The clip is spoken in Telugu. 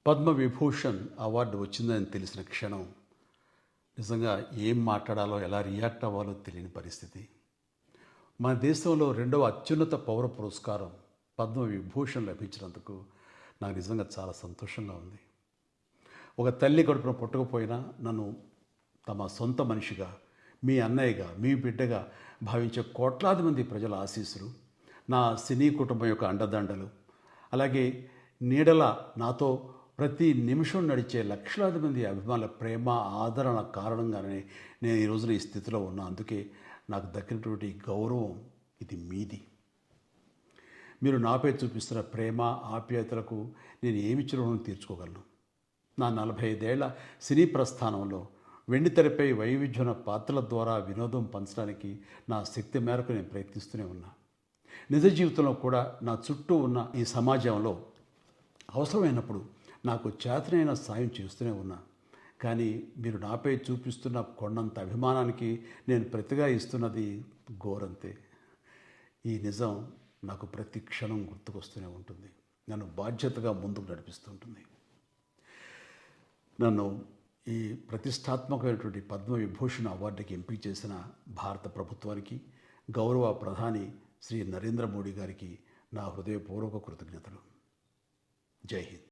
పద్మవిభూషణ్ అవార్డు వచ్చిందని తెలిసిన క్షణం నిజంగా ఏం మాట్లాడాలో ఎలా రియాక్ట్ అవ్వాలో తెలియని పరిస్థితి. మన దేశంలో రెండవ అత్యున్నత పౌర పురస్కారం పద్మవిభూషణ్ లభించినందుకు నాకు నిజంగా చాలా సంతోషంగా ఉంది. ఒక తల్లి కడుపున పుట్టకపోయినా నన్ను తమ సొంత మనిషిగా, మీ అన్నయ్యగా, మీ బిడ్డగా భావించే కోట్లాది మంది ప్రజల ఆశీస్సులు, నా సినీ కుటుంబం యొక్క అండదండలు, అలాగే నీడల నాతో ప్రతి నిమిషం నడిచే లక్షలాది మంది అభిమానుల ప్రేమ, ఆదరణ కారణంగానే నేను ఈ రోజున ఈ స్థితిలో ఉన్నా. అందుకే నాకు దక్కినటువంటి గౌరవం ఇది మీది. మీరు నాపై చూపిస్తున్న ప్రేమ, ఆప్యాయతలకు నేను ఏమి చిరునవ్వు తీర్చుకోగలను? నా 45 ఏళ్ల సినీ ప్రస్థానంలో వెండితెరపై వైవిధ్యమైన పాత్రల ద్వారా వినోదం పంచడానికి నా శక్తి మేరకు నేను ప్రయత్నిస్తూనే ఉన్నా. నిజ జీవితంలో కూడా నా చుట్టూ ఉన్న ఈ సమాజంలో అవసరమైనప్పుడు నాకు చేతనైన సాయం చేస్తూనే ఉన్నా. కానీ మీరు నాపై చూపిస్తున్న కొండంత అభిమానానికి నేను ప్రతిగా ఇస్తున్నది గోరంతే. ఈ నిజం నాకు ప్రతి క్షణం గుర్తుకొస్తూనే ఉంటుంది, నన్ను బాధ్యతగా ముందుకు నడిపిస్తుంటుంది. నన్ను ఈ ప్రతిష్టాత్మకమైనటువంటి పద్మవిభూషణ్ అవార్డుకి ఎంపిక చేసిన భారత ప్రభుత్వానికి, గౌరవ ప్రధాని శ్రీ నరేంద్ర మోడీ గారికి నా హృదయపూర్వక కృతజ్ఞతలు. జై హింద్.